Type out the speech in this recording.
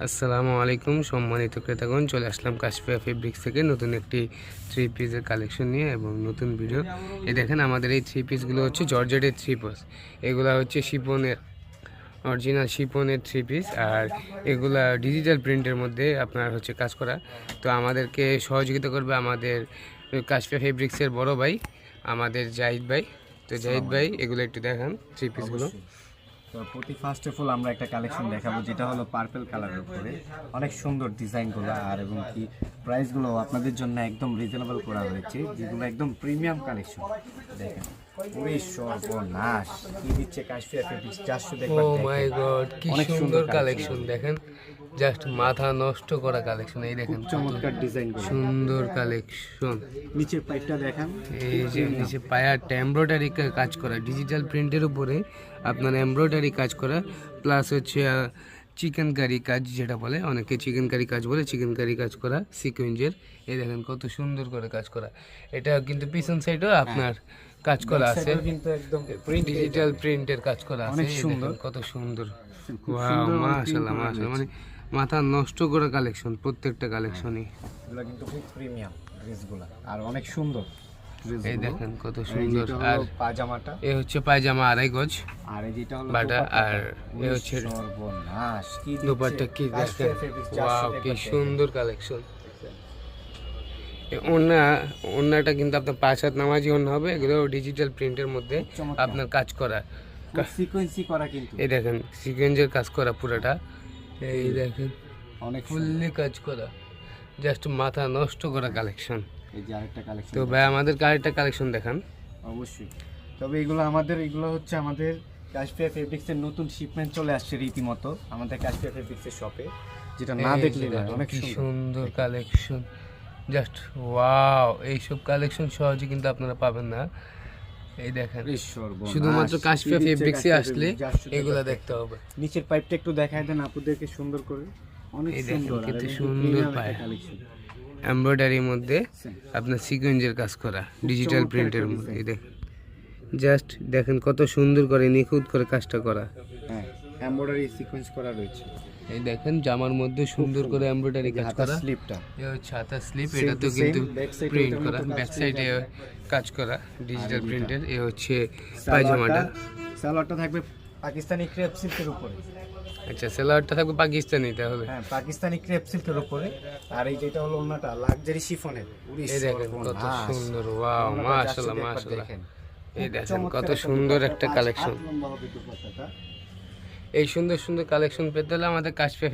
আসসালামু আলাইকুম সম্মানিত ক্রেতাগণ, চলে আসলাম কাশফিয়া ফেব্রিক্স থেকে নতুন একটি থ্রি পিসের কালেকশন নিয়ে এবং নতুন ভিডিও। এই দেখেন আমাদের এই থ্রি পিসগুলো হচ্ছে জর্জেটের থ্রি পিস। এগুলা হচ্ছে শিপনের, অরিজিনাল শিপনের থ্রি পিস, আর এগুলা ডিজিটাল প্রিন্টের মধ্যে আপনার হচ্ছে কাজ করা। তো আমাদেরকে সহযোগিতা করবে আমাদের কাশফিয়া ফেব্রিক্সের বড় ভাই, আমাদের জাহিদ ভাই। তো জাহিদ ভাই, এগুলো একটু দেখান থ্রি পিসগুলো। তো ফার্স্ট অফ অল আমরা একটা কালেকশন দেখাবো যেটা হলো পার্পল কালারের উপরে, অনেক সুন্দর ডিজাইনগুলো আর এবং কি প্রাইসগুলো আপনাদের জন্য একদম রিজনেবল করা হয়েছে, যেগুলো একদম প্রিমিয়াম কালেকশন। দেখেন পুরো সর্বনাশ কি দিচ্ছে কাশফিয়া ফেব্রিক্স, জাস্ট দেখবেন। ও মাই গড, কি সুন্দর কালেকশন দেখেন, জাস্ট মাথা নষ্ট করা কালেকশন। এই দেখেন চমৎকার ডিজাইন, সুন্দর কালেকশন। নিচের পাইপটা দেখেন, এই যে নিচে পায়ারটা এমব্রয়ডারি কাজ করা, ডিজিটাল প্রিন্টের উপরে আপনার এমব্রয়ডারি কাজ করা, প্লাস হচ্ছে চিকেন কারি কাজ, যেটা বলে অনেকে চিকেন কারি কাজ বলে, চিকেন কারি কাজ করা সিকোয়েন্সের। এই দেখেন কত সুন্দর করে কাজ করা। এটা কিন্তু পিছন সাইডও আপনার কাজ করা আছে, কিন্তু একদম ডিজিটাল প্রিন্টের কাজ করা আছে। অনেক সুন্দর, কত সুন্দর, ওয়াও মাশাআল্লাহ মাশাআল্লাহ, মানে মাথা নষ্ট করা কালেকশন প্রত্যেকটা কালেকশনই। এগুলো কিন্তু খুব প্রিমিয়াম ড্রেসগুলো আর অনেক সুন্দর। এই দেখেন কত সুন্দর। আর পাজামাটা, এ হচ্ছে পায়জামা 2.5 গজ, আর এই যেটা হলো বাটা, আর এ হচ্ছে সর্বনাশ কি দুপাট্টা। কি দেখেন, ওয়াও কি সুন্দর কালেকশন। ওন্নাটা কিন্তু আপনার 5 হাত নামাজি ওন্না হবে। এগুলো ডিজিটাল প্রিন্টের মধ্যে আপনার কাজ করা, সিকোয়েন্সি করা, কিন্তু এই দেখেন সিকোয়েন্সের কাজ করা পুরোটা। এই দেখেন অনেক ফুললি কাজ করা, জাস্ট মাথা নষ্ট করা কালেকশন। এই যে আরেকটা কালেকশন। তো ভাই আমাদের আরেকটা কালেকশন দেখান। অবশ্যই, তবে এগুলো হচ্ছে আমাদের কাশফিয়া ফেব্রিক্সের নতুন শিপমেন্ট চলে আসছে রীতিমতো আমাদের কাশফিয়া ফেব্রিক্সের শপে, যেটা না দেখলে না। অনেক সুন্দর কালেকশন, জাস্ট ওয়াও। এইসব কালেকশন সহজে কিন্তু আপনারা পাবেন না। এই দেখেন শুধুমাত্র কাশফিয়া ফেব্রিক্সে আসলে এগুলা দেখতে হবে। নিচের পাইপটা একটু দেখায় দেন আপুদেরকে সুন্দর করে, অনেক সুন্দর, কত সুন্দর পায়। এমব্রয়ডারির মধ্যে আপনার সিকোয়েন্সের কাজ করা, ডিজিটাল প্রিন্টের মধ্যে। এই দেখেন জাস্ট দেখেন কত সুন্দর করে নিখুঁত করে কাজটা করা। হ্যাঁ, এমব্রয়ডারি সিকোয়েন্স করা রয়েছে। এই দেখেন জামার মধ্যে সুন্দর করে এমব্রয়ডারি কাজ করা। স্লিপটা, এই হচ্ছে হাতার স্লিপ, এটা তো কিন্তু প্রিন্ট করা, ব্যাক সাইডে কাজ করা ডিজিটাল প্রিন্টের। এই হচ্ছে পায়জামাটা, সালোয়ারটা থাকবে পাকিস্তানি ক্রেপ সিল্কের উপরে। আচ্ছা, সালোয়ারটা থাকবে পাকিস্তানি, তাহলে হ্যাঁ পাকিস্তানি ক্রেপ সিল্কের উপরে। আর এই যেটা হলো ওন্নাটা লাক্সারি শিফনের। এই দেখেন কত সুন্দর, ওয়াও মাশাআল্লাহ মাশাআল্লাহ। এই দেখেন কত সুন্দর একটা কালেকশন। এই সুন্দর সুন্দর কালেকশন পেতে হলে আমাদের কাশফিয়া